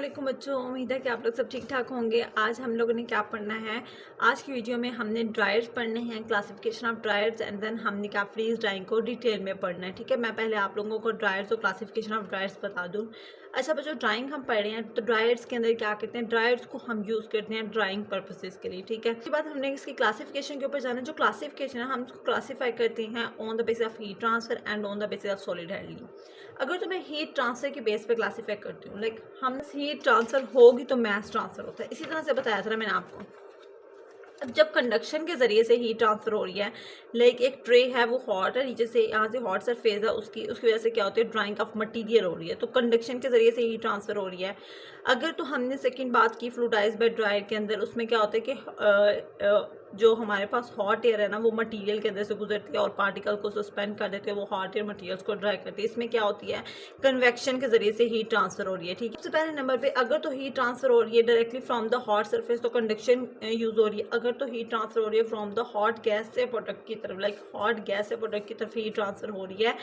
वालेकुम बच्चों, उम्मीद है कि आप लोग सब ठीक ठाक होंगे। आज हम लोगों ने क्या पढ़ना है, आज की वीडियो में हमने ड्रायर्स पढ़ने हैं, classification of dryers and then हमने क्या फ्रीज ड्राइंग को डिटेल में पढ़ना है। ठीक है, मैं पहले आप लोगों को ड्रायर्स और क्लासिफिकेशन ऑफ ड्रायर्स बता दूं। अच्छा बच्चों, ड्राइंग हम पढ़ रहे हैं तो ड्रायर्स के अंदर क्या कहते हैं, ड्रायर्स को हम यूज़ करते हैं ड्राइंग पर्पसेस के लिए। ठीक है, उसके बाद हमने इसकी क्लासिफिकेशन के ऊपर जाना है। जो क्लासिफिकेशन है हम इसको क्लासीफाई करते हैं on the basis of heat transfer and on the basis of solid handling. अगर तो मैं हीट ट्रांसफर के बेस पे क्लासीफाई करती हूँ, लाइक हम हीट ट्रांसफर होगी तो मैस ट्रांसफर होता है। इसी तरह से बताया था ना मैंने आपको। अब जब कंडक्शन के ज़रिए से हीट ट्रांसफ़र हो रही है, लाइक एक ट्रे है वो हॉट है, नीचे से यहाँ से हॉट सरफेस है, उसकी वजह से क्या होती है, ड्राइंग ऑफ मटेरियल हो रही है, तो कंडक्शन के ज़रिए से हीट ट्रांसफ़र हो रही है। अगर तो हमने सेकंड बात की फ्लूइडाइज्ड बेड ड्रायर के अंदर, उसमें क्या होता है कि जो हमारे पास हॉट एयर है ना वो मटेरियल के अंदर से गुजरती है और पार्टिकल को सस्पेंड कर देते हैं, वो हॉट एयर मटेरियल्स को ड्राई करती है। इसमें क्या होती है, कन्वेक्शन के जरिए से हीट ट्रांसफर हो रही है। ठीक है, सबसे पहले नंबर पे अगर तो हीट ट्रांसफर हो रही है directly from the hot surface तो कंडक्शन यूज हो रही है। अगर तो हीट ट्रांसफर हो रही है फ्रॉम द हॉट गैस से प्रोडक्ट की तरफ, लाइक हॉट गैस से प्रोडक्ट की तरफ हीट ट्रांसफर हो रही है,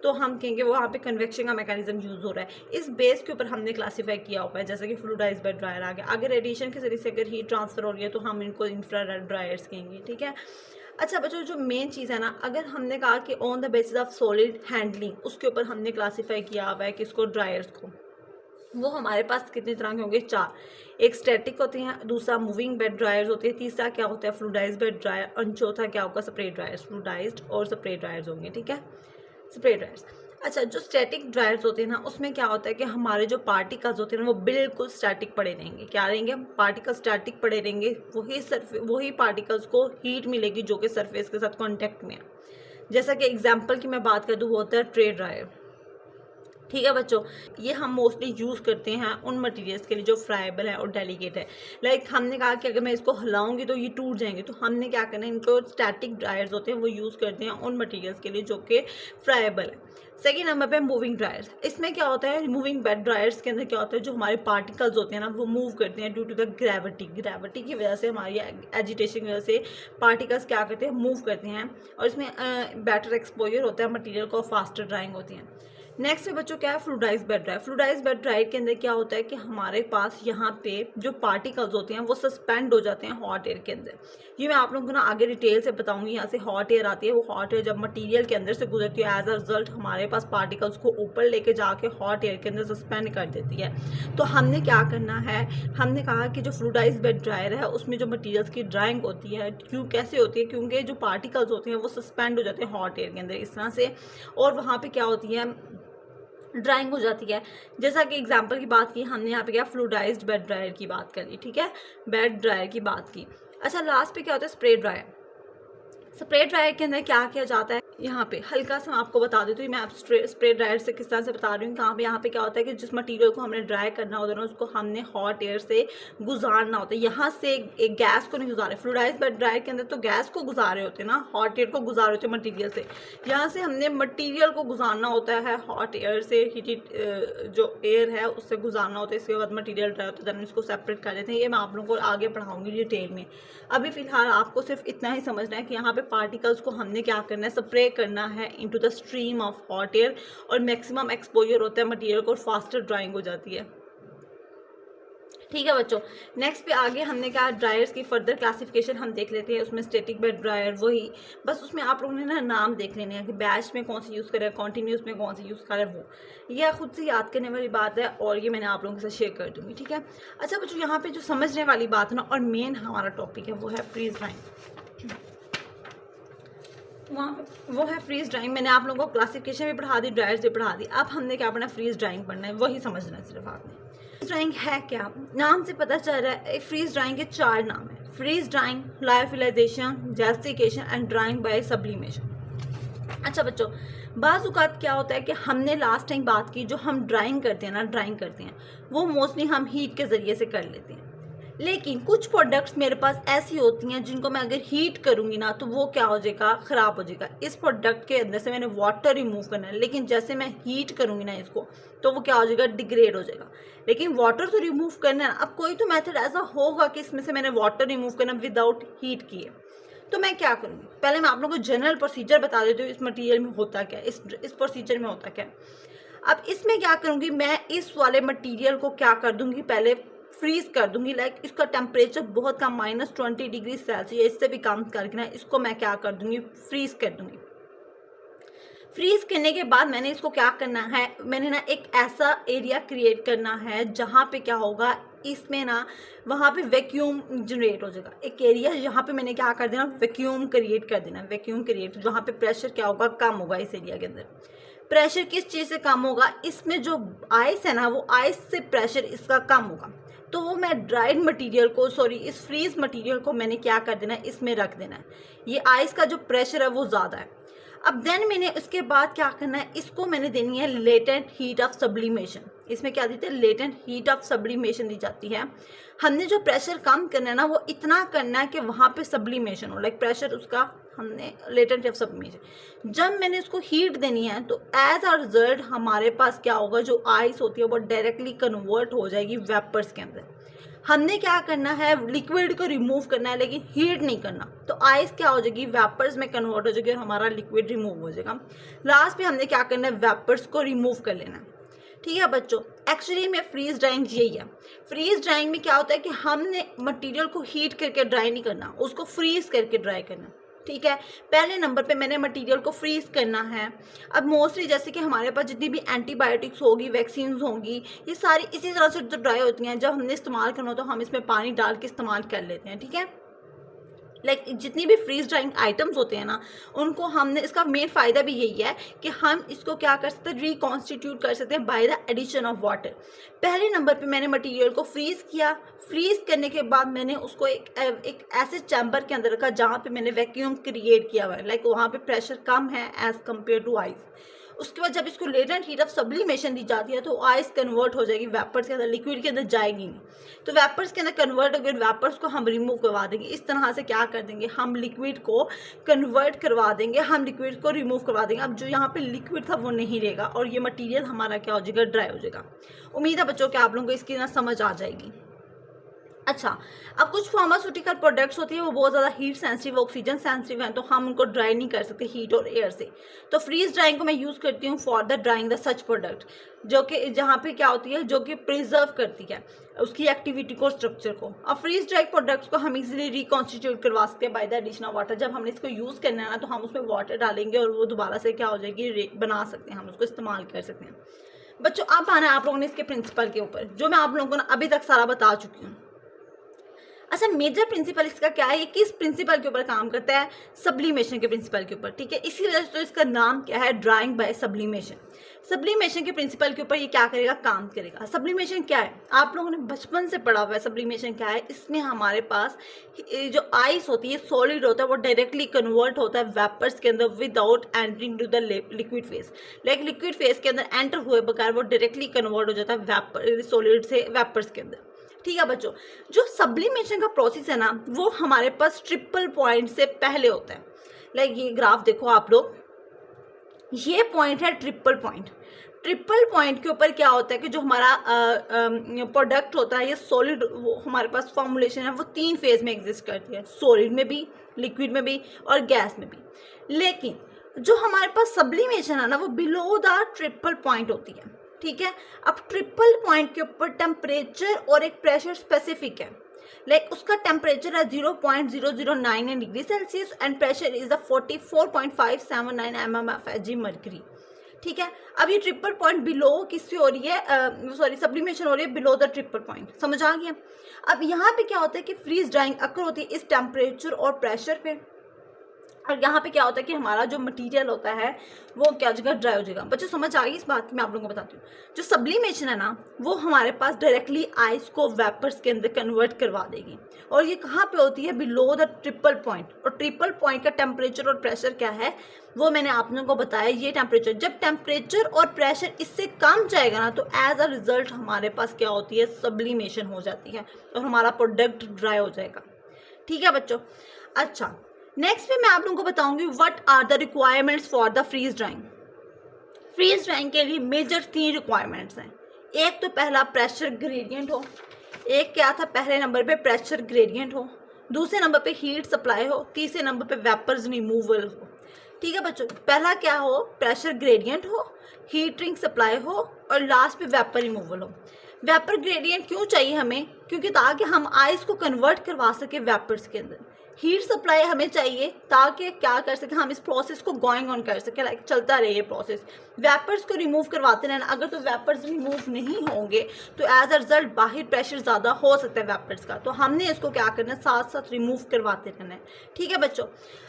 तो हम कहेंगे वहाँ पे कन्वेक्शन का मैकेनिज्म यूज हो रहा है। इस बेस के ऊपर हमने क्लासीफाई किया हुआ है, जैसे कि फ्लूइडाइज्ड बेड ड्रायर आ गया। अगर रेडिएशन के जरिए से अगर हीट ट्रांसफर हो रही है तो हम इनको इंफ्रारेड ड्रायर्स कहेंगे। ठीक है, अच्छा बच्चों, जो मेन चीज़ है ना, अगर हमने कहा कि on the basis of solid handling, उसके ऊपर हमने क्लासीफाई किया हुआ है कि इसको ड्रायर्स को, वो हमारे पास कितनी तरह के होंगे, चार। एक स्टैटिक होती हैं, दूसरा मूविंग बेड ड्रायर्स होते हैं, तीसरा क्या होता है फ्लूइडाइज्ड बेड ड्रायर, और चौथा क्या होगा स्प्रे ड्रायर्स। फ्लूइडाइज्ड और स्प्रे ड्रायर्स होंगे। ठीक है, स्प्रे ड्रायर्स। अच्छा, जो स्टैटिक ड्रायर्स होते हैं ना, उसमें क्या होता है कि हमारे जो पार्टिकल्स होते हैं ना वो बिल्कुल स्टैटिक पड़े रहेंगे। क्या रहेंगे, पार्टिकल स्टैटिक पड़े रहेंगे। वही पार्टिकल्स को हीट मिलेगी जो कि सरफेस के साथ कॉन्टेक्ट में है। जैसा कि एग्जाम्पल की मैं बात कर दूँ, वो होता है ट्रे ड्रायर। ठीक है बच्चों, ये हम मोस्टली यूज़ करते हैं उन मटेरियल्स के लिए जो फ्राइबल है और डेलिकेट है। लाइक हमने कहा कि अगर मैं इसको हिलाऊंगी तो ये टूट जाएंगे, तो हमने क्या करना है, इनको स्टैटिक ड्रायर्स होते हैं वो यूज़ करते हैं उन मटेरियल्स के लिए जो कि फ्राइबल है। सेकेंड नंबर पे मूविंग ड्रायर्स। इसमें क्या होता है, मूविंग बेड ड्रायर्स के अंदर क्या होता है, जो हमारे पार्टिकल्स होते हैं ना वो मूव करते हैं ड्यू टू द ग्रेविटी की वजह से, हमारी एजिटेशन की वजह से पार्टिकल्स क्या करते हैं, मूव करते हैं, और इसमें बेटर एक्सपोजर होता है मटीरियल को, फास्टर ड्राइंग होती है। नेक्स्ट है बच्चों क्या है, fluidised bed dryer. Fluidised bed dryer के अंदर क्या होता है कि हमारे पास यहाँ पे जो पार्टिकल्स होते हैं वो सस्पेंड हो जाते हैं हॉट एयर के अंदर। ये मैं आप लोगों को ना आगे डिटेल से बताऊंगी। यहाँ से हॉट एयर आती है, वो हॉट एयर जब मटेरियल के अंदर से गुजरती है, एज अ रिजल्ट हमारे पास पार्टिकल्स को ऊपर लेके जाके हॉट एयर के अंदर सस्पेंड कर देती है। तो हमने क्या करना है, हमने कहा कि जो फ्लूइडाइज्ड बेड ड्रायर है उसमें जो मटीरियल्स की ड्राइंग होती है, क्यों कैसे होती है, क्योंकि जो पार्टिकल्स होते हैं वो सस्पेंड हो जाते हैं हॉट एयर के अंदर इस तरह से, और वहाँ पे क्या होती है, ड्राइंग हो जाती है। जैसा कि एग्जांपल की बात की हमने, यहाँ पे क्या फ्लूइडाइज्ड बेड ड्रायर की बात करी। ठीक है, बेड ड्रायर की बात की। अच्छा, लास्ट पे क्या होता है, स्प्रे ड्रायर। स्प्रे ड्रायर के अंदर क्या किया जाता है, यहाँ पे हल्का सा मैं आपको बता देती हूँ, मैं आप स्प्रे ड्रायर से किस तरह से बता रही हूँ। कहाँ पे, यहाँ पे क्या होता है कि जिस मटेरियल को हमने ड्राई करना होता है ना, उसको हमने हॉट एयर से गुजारना होता है। यहाँ से एक गैस को नहीं गुजारे, फ्लूइडाइज्ड बेड ड्रायर के अंदर तो गैस को गुजारे होते हैं ना, हॉट एयर को गुजारे होते हैं मटीरियल से। यहाँ से हमने मटीरियल को गुजारना होता है हॉट एयर से, हीटेड जो एयर है उससे गुजारना होता है। इसके बाद मटीरियल ड्राई होता है, हम इसको सेपरेट कर देते हैं। ये मैं आप लोगों को आगे पढ़ाऊंगी डिटेल में। अभी फिलहाल आपको सिर्फ इतना ही समझना है कि यहाँ पे पार्टिकल्स को हमने क्या करना है, स्प्रे करना है into the stream of hot air, और मैक्सिमम एक्सपोजर होता है मटेरियल को, फास्टर ड्राइंग हो जाती है। ठीक है बच्चों, नेक्स्ट पे आगे हमने क्या, ड्रायर्स की फर्दर क्लासिफिकेशन हम देख लेते हैं। उसमें स्टैटिक बेड ड्रायर, वही बस उसमें आप लोगों ने ना नाम देख लेने हैं कि बैच में कौन सी यूज़ करें, कॉन्टीन्यूस में कौन सी यूज़ करें, वो यह खुद से याद करने वाली बात है, और ये मैंने आप लोगों के साथ शेयर कर दूँगी। ठीक है, अच्छा बच्चों, यहाँ पे जो समझने वाली बात है ना, और मेन हमारा टॉपिक है, वो है फ्रीज ड्राइंग। वहाँ पे वो है फ्रीज ड्राइंग। मैंने आप लोगों को क्लासिफिकेशन भी पढ़ा दी, ड्रायर्स भी पढ़ा दी। अब हमने क्या पढ़ना है, फ्रीज ड्राइंग पढ़ना है, वही समझना है सिर्फ आपने। फ्रीज ड्राइंग है क्या, नाम से पता चल रहा है। फ्रीज ड्राइंग के चार नाम है, फ्रीज ड्राइंग, लायोफिलाइजेशन, जैस्टिकेशन एंड ड्राइंग बाय सब्लिमेशन। अच्छा बच्चों, बाज़ औक़ात क्या होता है कि हमने लास्ट टाइम बात की, जो हम ड्राइंग करते हैं ना, ड्राइंग करते हैं वो मोस्टली हम हीट के ज़रिए से कर लेते हैं। लेकिन कुछ प्रोडक्ट्स मेरे पास ऐसी होती हैं जिनको मैं अगर हीट करूंगी ना तो वो क्या हो जाएगा, ख़राब हो जाएगा। इस प्रोडक्ट के अंदर से मैंने वाटर रिमूव करना है, लेकिन जैसे मैं हीट करूंगी ना इसको तो वो क्या हो जाएगा, डिग्रेड हो जाएगा। लेकिन वाटर तो रिमूव करना है, अब कोई तो मेथड ऐसा होगा कि इसमें से मैंने वाटर रिमूव करना विदाउट हीट किए, तो मैं क्या करूँगी। पहले मैं आप लोगों को जनरल प्रोसीजर बता देती हूँ, इस मटीरियल में होता क्या है, इस प्रोसीजर में होता क्या है। अब इसमें क्या करूँगी, मैं इस वाले मटेरियल को क्या कर दूँगी, पहले फ्रीज कर दूंगी। लाइक इसका टेम्परेचर बहुत कम -20 डिग्री सेल्सियस, इससे भी कम करके ना इसको मैं क्या कर दूंगी, फ्रीज कर दूंगी। फ्रीज करने के बाद मैंने इसको क्या करना है, मैंने ना एक ऐसा एरिया क्रिएट करना है जहाँ पे क्या होगा, इसमें ना वहाँ पे वैक्यूम जनरेट हो जाएगा। एक एरिया यहाँ पे मैंने क्या कर देना, वैक्यूम क्रिएट कर देना, वैक्यूम क्रिएट, जहाँ पे प्रेशर क्या होगा, कम होगा। इस एरिया के अंदर प्रेशर किस चीज़ से कम होगा, इसमें जो आइस है ना, वो आइस से प्रेशर इसका कम होगा। तो वो मैं ड्राइड मटेरियल को, सॉरी इस फ्रीज मटेरियल को मैंने क्या कर देना है, इसमें रख देना है। ये आइस का जो प्रेशर है वो ज़्यादा है। अब देन मैंने उसके बाद क्या करना है, इसको मैंने देनी है लेटेंट हीट ऑफ सब्लिमेशन। इसमें क्या देते हैं, लेटेंट हीट ऑफ सब्लिमेशन दी जाती है। हमने जो प्रेशर कम करना है ना, वो इतना करना है कि वहाँ पे सब्लिमेशन हो, लाइक प्रेशर उसका हमने लेटेंट ऑफ सब्लिमेशन। जब मैंने उसको हीट देनी है तो एज अ रिजल्ट हमारे पास क्या होगा, जो आइस होती है वो डायरेक्टली कन्वर्ट हो जाएगी वेपर्स के अंदर। हमने क्या करना है, लिक्विड को रिमूव करना है, लेकिन हीट नहीं करना। तो आइस क्या हो जाएगी, वेपर्स में कन्वर्ट हो जाएगी और हमारा लिक्विड रिमूव हो जाएगा। लास्ट में हमने क्या करना है, वेपर्स को रिमूव कर लेना है। ठीक है बच्चों, एक्चुअली में फ्रीज ड्राइंग यही है। फ्रीज ड्राइंग में क्या होता है कि हमने मटेरियल को हीट करके ड्राई नहीं करना, उसको फ्रीज करके ड्राई करना। ठीक है, पहले नंबर पे मैंने मटेरियल को फ्रीज करना है। अब मोस्टली जैसे कि हमारे पास जितनी भी एंटीबायोटिक्स होगी, वैक्सीन्स होंगी, ये सारी इसी तरह से जो ड्राई होती हैं। जब हमने इस्तेमाल करना हो तो हम इसमें पानी डाल के इस्तेमाल कर लेते हैं। ठीक है, लाइक जितनी भी फ्रीज ड्राइंग आइटम्स होते हैं ना, उनको हमने, इसका मेन फ़ायदा भी यही है कि हम इसको क्या कर सकते हैं, रिकॉन्स्टिट्यूट कर सकते हैं by the addition of water. पहले नंबर पे मैंने मटेरियल को फ्रीज किया। फ्रीज करने के बाद मैंने उसको एक ऐसे चैम्बर के अंदर रखा जहाँ पे मैंने वैक्यूम क्रिएट किया हुआ है, लाइक वहाँ पे प्रेशर कम है एज कम्पेयर टू आइस। उसके बाद जब इसको लेटेंट हीट ऑफ सब्लिमेशन दी जाती है तो आइस कन्वर्ट हो जाएगी वेपर्स के अंदर, लिक्विड के अंदर जाएगी नहीं। तो वेपर्स के अंदर कन्वर्ट हो गए, वेपर्स को हम रिमूव करवा देंगे। इस तरह से क्या कर देंगे, हम लिक्विड को कन्वर्ट करवा देंगे, हम लिक्विड को रिमूव करवा देंगे। अब जो यहाँ पे लिक्विड था वो नहीं रहेगा और ये मटीरियल हमारा क्या हो जाएगा, ड्राई हो जाएगा। उम्मीद है बच्चों कि आप लोगों को इसकी ना समझ आ जाएगी। अच्छा, अब कुछ फार्मास्यूटिकल प्रोडक्ट्स होती है वो बहुत ज़्यादा हीट सेंसिटिव, ऑक्सीजन सेंसिटिव हैं, तो हम उनको ड्राई नहीं कर सकते हीट और एयर से। तो फ्रीज ड्राइंग को मैं यूज़ करती हूँ for the drawing the such product, जो कि जहाँ पे क्या होती है, जो कि प्रिजर्व करती है उसकी एक्टिविटी को, स्ट्रक्चर को। अब फ्रीज ड्राई प्रोडक्ट्स को हम इजीली रिकॉन्स्टिट्यूट करवा सकते हैं by the addition of water. जब हमने इसको यूज़ करना है ना, तो हम उसमें वाटर डालेंगे और वो दोबारा से क्या हो जाएगी, बना सकते हैं, हम उसको इस्तेमाल कर सकते हैं। बच्चों अब आना है आप लोगों ने इसके प्रिंसिपल के ऊपर, जो मैं आप लोगों को ना अभी तक सारा बता चुकी हूँ। अच्छा, मेजर प्रिंसिपल इसका क्या है, ये किस प्रिंसिपल के ऊपर काम करता है, सब्लिमेशन के प्रिंसिपल के ऊपर। ठीक है, इसी वजह से तो इसका नाम क्या है, ड्राइंग बाय सब्लिमेशन। सब्लिमेशन के प्रिंसिपल के ऊपर ये क्या करेगा, काम करेगा। सब्लिमेशन क्या है, आप लोगों ने बचपन से पढ़ा हुआ है। सब्लिमेशन क्या है, इसमें हमारे पास जो आइस होती है, सॉलिड होता है, वो डायरेक्टली कन्वर्ट होता है वेपर्स के अंदर without entering to the liquid phase. Like liquid phase के अंदर एंटर हुए बगैर वो डायरेक्टली कन्वर्ट हो जाता है वेपर, सॉलिड से वेपर्स के अंदर। ठीक है बच्चों, जो सब्लिमेशन का प्रोसेस है ना, वो हमारे पास ट्रिपल पॉइंट से पहले होता है। लाइक ये ग्राफ देखो आप लोग, ये पॉइंट है ट्रिपल पॉइंट। ट्रिपल पॉइंट के ऊपर क्या होता है कि जो हमारा प्रोडक्ट होता है, ये सॉलिड, वो हमारे पास फॉर्मुलेशन है वो 3 फेज में एग्जिस्ट करती है, सॉलिड में भी, लिक्विड में भी और गैस में भी। लेकिन जो हमारे पास सब्लिमेशन है ना, वो बिलो द ट्रिपल पॉइंट होती है। ठीक है, अब ट्रिपल पॉइंट के ऊपर टेम्परेचर और एक प्रेशर स्पेसिफिक है। लाइक उसका टेम्परेचर है 0.0099 degree Celsius and pressure is the 44.579 mmFg mercury. ठीक है, अब ये ट्रिपल पॉइंट बिलो किससे हो रही है, सॉरी सब्लिमेशन हो रही है बिलो द ट्रिपल पॉइंट। समझ आ गया। अब यहाँ पे क्या होता है कि फ्रीज ड्राइंग अक्कर होती है इस टेम्परेचर और प्रेशर पे, और यहाँ पे क्या होता है कि हमारा जो मटेरियल होता है वो क्या जगह ड्राई हो जाएगा। बच्चों समझ आ गई इस बात की, मैं आप लोगों को बताती हूँ। जो सब्लिमेशन है ना, वो हमारे पास डायरेक्टली आइस को वेपर्स के अंदर कन्वर्ट करवा देगी, और ये कहाँ पे होती है, बिलो द ट्रिपल पॉइंट। और ट्रिपल पॉइंट का टेम्परेचर और प्रेशर क्या है, वो मैंने आप लोगों को बताया। ये टेम्परेचर, जब टेम्परेचर और प्रेशर इससे कम जाएगा ना, तो एज अ रिजल्ट हमारे पास क्या होती है, सब्लिमेशन हो जाती है और हमारा प्रोडक्ट ड्राई हो जाएगा। ठीक है बच्चों। अच्छा, नेक्स्ट में मैं आप लोगों को बताऊंगी what are the requirements for the freeze drying. Freeze drying के लिए मेजर 3 रिक्वायरमेंट्स हैं। एक तो पहला प्रेशर ग्रेडियंट हो, एक क्या था, पहले नंबर पे प्रेशर ग्रेडियंट हो, दूसरे नंबर पे हीट सप्लाई हो, तीसरे नंबर पे वेपर्स रिमूवल हो। ठीक है बच्चों, पहला क्या हो, प्रेशर ग्रेडियंट हो, हीट रिंग सप्लाई हो और लास्ट पे वेपर रिमूवल हो। वेपर ग्रेडियंट क्यों चाहिए हमें, क्योंकि ताकि हम आइस को कन्वर्ट करवा सके वेपर्स के अंदर। हीट सप्लाई हमें चाहिए ताकि क्या कर सके, हम इस प्रोसेस को गोइंग ऑन कर सके, लाइक चलता रहे ये प्रोसेस, वेपर्स को रिमूव करवाते रहना। अगर तो वेपर्स रिमूव नहीं होंगे तो एज अ रिजल्ट बाहर प्रेशर ज़्यादा हो सकता है वेपर्स का, तो हमने इसको क्या करना है, साथ साथ रिमूव करवाते रहना है। ठीक है बच्चों,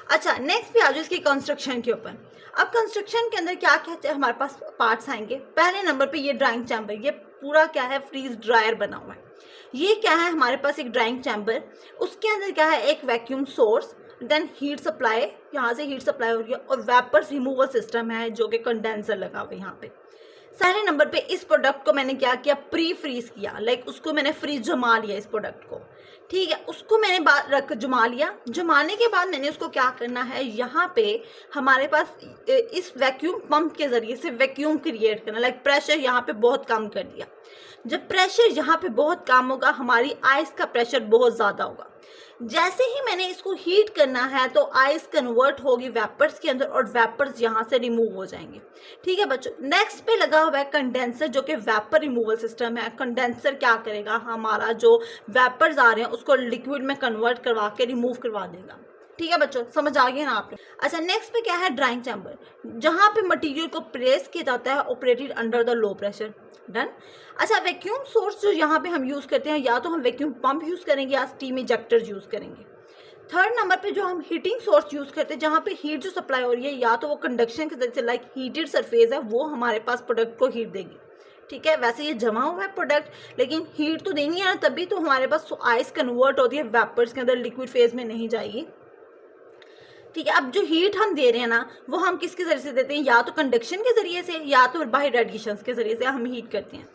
अच्छा नेक्स्ट पे आ जाओ इसकी कंस्ट्रक्शन के ऊपर। अब कंस्ट्रक्शन के अंदर क्या कहते हैं, हमारे पास पार्ट्स आएंगे। पहले नंबर पे ये ड्राइंग चैम्बर, ये पूरा क्या है, फ्रीज ड्रायर बना हुआ है। ये क्या है, हमारे पास एक ड्राइंग चैम्बर, उसके अंदर क्या है, एक vacuum source, then heat supply, यहाँ से हीट सप्लाई हो रही है, और वेपर रिमूवल सिस्टम है जो कि कंडेंसर लगा हुआ है यहाँ पे। पहले नंबर पे इस प्रोडक्ट को मैंने क्या किया, प्री फ्रीज किया, लाइक उसको मैंने फ्रीज जमा लिया इस प्रोडक्ट को। ठीक है, उसको मैंने रख जमा लिया। जमाने के बाद मैंने उसको क्या करना है, यहाँ पे हमारे पास इस वैक्यूम पंप के जरिए से वैक्यूम क्रिएट करना, लाइक प्रेशर यहाँ पे बहुत कम कर दिया। जब प्रेशर यहाँ पे बहुत कम होगा, हमारी आइस का प्रेशर बहुत ज़्यादा होगा। जैसे ही मैंने इसको हीट करना है तो आइस कन्वर्ट होगी वेपर्स के अंदर और वेपर्स यहाँ से रिमूव हो जाएंगे। ठीक है बच्चों, नेक्स्ट पे लगा हुआ है कंडेंसर, जो कि वेपर रिमूवल सिस्टम है। कंडेंसर क्या करेगा, हमारा जो वेपर्स आ रहे हैं उसको लिक्विड में कन्वर्ट करवा के रिमूव करवा देगा। ठीक है बच्चों, समझ आ गया ना आपको। अच्छा नेक्स्ट पे क्या है, ड्राइंग चैम्बर, जहाँ पे मटेरियल को प्रेस किया जाता है, operated under the low pressure. Done. अच्छा वैक्यूम सोर्स जो यहाँ पे हम यूज़ करते हैं, या तो हम वैक्यूम पंप यूज़ करेंगे या स्टीम इंजेक्टर यूज़ करेंगे। थर्ड नंबर पे जो हम हीटिंग सोर्स यूज़ करते हैं, जहाँ पे हीट जो सप्लाई हो रही है, या तो वो कंडक्शन के जरिए से, लाइक हीटेड सरफेस है, वो हमारे पास प्रोडक्ट को हीट देगी। ठीक है, वैसे ये जमा हुआ है प्रोडक्ट, लेकिन हीट तो देनी है ना, तभी तो हमारे पास आइस कन्वर्ट होती है वेपर्स के अंदर, लिक्विड फेज में नहीं जाएगी। ठीक है, अब जो हीट हम दे रहे हैं ना, वो हम किसके जरिए से देते हैं, या तो कंडक्शन के जरिए से, या तो बाहर रेडिएशन के जरिए से हम हीट करते हैं।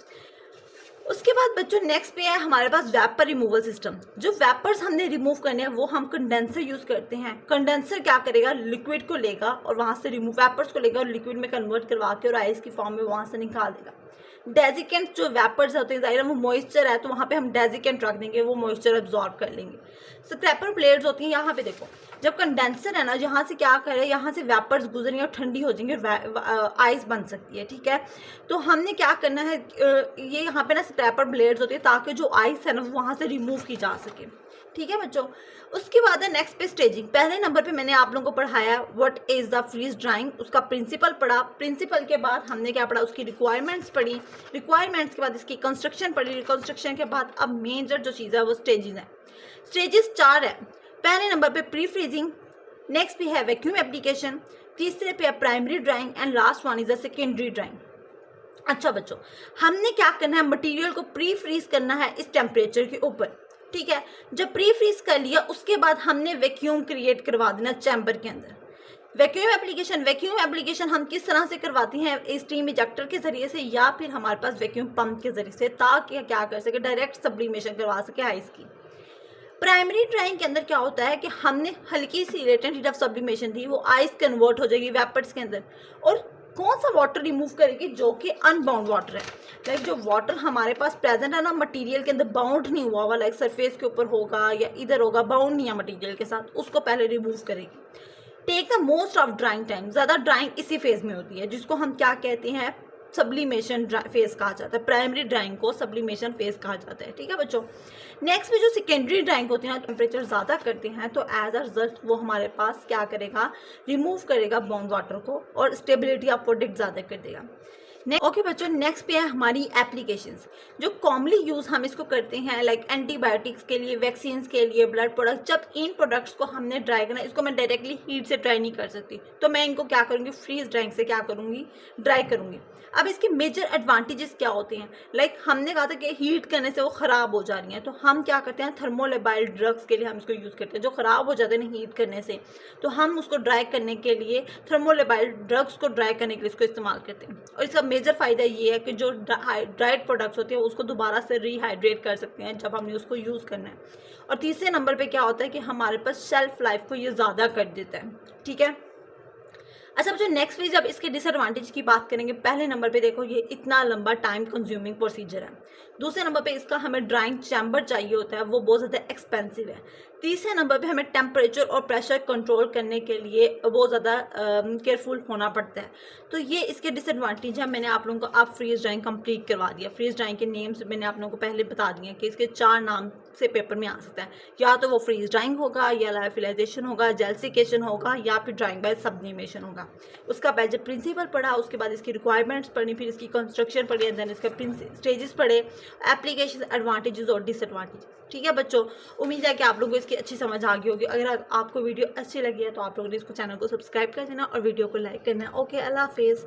उसके बाद बच्चों नेक्स्ट पे है हमारे पास वेपर रिमूवल सिस्टम। जो वेपर्स हमने रिमूव करने हैं वो हम कंडेंसर यूज़ करते हैं। कंडेंसर क्या करेगा, लिक्विड को लेगा और वहाँ से रिमूव, वेपर्स को लेगा और लिक्विड में कन्वर्ट करवा के और आइस की फॉर्म में वहाँ से निकाल देगा। डेजिकेंट जो वेपर्स होते हैं, ज़ाहिर है वो मॉइस्चर है, तो वहाँ पे हम डेजिकेंट रख देंगे, वो मॉइस्चर एब्जॉर्ब कर लेंगे। स्क्रैपर प्लेट्स होती हैं, यहाँ पे देखो, जब कंडेंसर है ना, यहाँ से क्या करे, यहाँ से वेपर्स गुजरेंगे और ठंडी हो जाएंगे, आइस बन सकती है। ठीक है, तो हमने क्या करना है, ये यहाँ पे ना स्क्रैपर ब्लेड्स होती है, ताकि जो आइस है ना वो वहाँ से रिमूव की जा सके। ठीक है बच्चों, उसके बाद है नेक्स्ट पे स्टेजिंग। पहले नंबर पे मैंने आप लोगों को पढ़ाया what is the freeze drying, उसका प्रिंसिपल पढ़ा। प्रिंसिपल के बाद हमने क्या पढ़ा, उसकी रिक्वायरमेंट्स पढ़ी। रिक्वायरमेंट्स के बाद इसकी कंस्ट्रक्शन पढ़ी। कंस्ट्रक्शन के बाद अब मेजर जो चीज़ है वो स्टेजेस है। स्टेजेस 4 है। पहले नंबर पे प्री फ्रीजिंग, नेक्स्ट पे है वैक्यूम एप्लीकेशन, तीसरे पे है primary drawing and last one is the secondary drawing. अच्छा बच्चों, हमने क्या करना है, मटेरियल को प्री फ्रीज करना है इस टेम्परेचर के ऊपर। ठीक है, जब प्री फ्रीज कर लिया उसके बाद हमने वैक्यूम क्रिएट करवा देना चैम्बर के अंदर। वैक्यूम एप्लीकेशन हम किस तरह से करवाती हैं, स्टीम इंजेक्टर के जरिए से या फिर हमारे पास वैक्यूम पंप के जरिए से, ताकि क्या कर सके, डायरेक्ट सब्लिमेशन करवा सके आइस की। प्राइमरी ड्राइंग के अंदर क्या होता है कि हमने हल्की सी लेटेंट हीट ऑफ सब्लिमेशन दी, वो आइस कन्वर्ट हो जाएगी वेपर्स के अंदर, और कौन सा वाटर रिमूव करेगी, जो कि अनबाउंड वाटर है। लाइक जो वाटर हमारे पास प्रेजेंट है ना मटेरियल के अंदर, बाउंड नहीं हुआ हुआ, लाइक सरफेस के ऊपर होगा या इधर होगा, बाउंड नहीं है मटेरियल के साथ, उसको पहले रिमूव करेगी। Take the most of drying time, ज़्यादा ड्राइंग इसी फेज में होती है, जिसको हम क्या कहते हैं, सब्लिमेशन फेज कहा जाता है। प्राइमरी ड्राइंग को सब्लिमेशन फेज कहा जाता है। ठीक है बच्चों, नेक्स्ट में जो सेकेंडरी ड्राइंग होती है ना, टेम्परेचर ज़्यादा करते हैं, तो एज अ रिजल्ट वो हमारे पास क्या करेगा, रिमूव करेगा बाउंड वाटर को और स्टेबिलिटी ऑफ प्रोडक्ट ज़्यादा कर देगा। ओके बच्चों, नेक्स्ट पे है हमारी एप्लीकेशंस, जो कॉमनली यूज़ हम इसको करते हैं, लाइक एंटीबायोटिक्स के लिए, वैक्सीन के लिए, ब्लड प्रोडक्ट। जब इन प्रोडक्ट्स को हमने ड्राई करना, इसको मैं डायरेक्टली हीट से ड्राई नहीं कर सकती, तो मैं इनको क्या करूँगी, फ्रीज ड्राइंग से क्या करूँगी, ड्राई करूँगी। अब इसके मेजर एडवांटेजेस क्या होते हैं, लाइक हमने कहा था कि हीट करने से वो ख़राब हो जा रही हैं, तो हम क्या करते हैं, थर्मोलेबाइल ड्रग्स के लिए हम इसको यूज़ करते हैं, जो ख़राब हो जाते हैं ना हीट करने से, तो हम उसको ड्राई करने के लिए थर्मोलेबाइल ड्रग्स को ड्राई करने के लिए इसको इस्तेमाल करते हैं। और इसका मेजर फ़ायदा ये है कि जो ड्राइड प्रोडक्ट्स होते हैं उसको दोबारा से रिहाइड्रेट कर सकते हैं जब हमने उसको यूज़ करना है। और तीसरे नंबर पे क्या होता है कि हमारे पास शेल्फ लाइफ को ये ज़्यादा कर देता है। ठीक है, अच्छा जो नेक्स्ट भी जब इसके डिसएडवांटेज की बात करेंगे, पहले नंबर पे देखो ये इतना लंबा टाइम कंज्यूमिंग प्रोसीजर है। दूसरे नंबर पे इसका हमें ड्राइंग चैम्बर चाहिए होता है, वो बहुत ज़्यादा एक्सपेंसिव है। तीसरे नंबर पे हमें टेम्परेचर और प्रेशर कंट्रोल करने के लिए बहुत ज़्यादा केयरफुल होना पड़ता है। तो ये इसके डिसएडवांटेज है। मैंने आप लोगों को अब फ्रीज ड्राइंग कंप्लीट करवा दिया। फ्रीज ड्राइंग के नेम्स मैंने आप लोगों को पहले बता दिए कि इसके 4 नाम से पेपर में आ सकता है। या तो वो फ्रीज ड्राइंग होगा, या लायोफिलाइजेशन होगा, जेल्सिकेशन होगा, या फिर ड्राइंग बाय सब्लिमेशन होगा। उसका पहले प्रिंसिपल पढ़ा, उसके बाद इसकी रिक्वायरमेंट्स पढ़ी, फिर इसकी कंस्ट्रक्शन पढ़ी, एंड देन इसका स्टेजेस पढ़े, एप्लीकेशन, एडवांटेजेस और डिसएडवांटेजेस। ठीक है बच्चों, उम्मीद है कि आप लोगों को इसकी अच्छी समझ आ गई होगी। अगर आपको वीडियो अच्छी लगी है तो आप लोगों ने इसको चैनल को सब्सक्राइब कर देना और वीडियो को लाइक करना है। ओके, अल्लाह हाफिज़।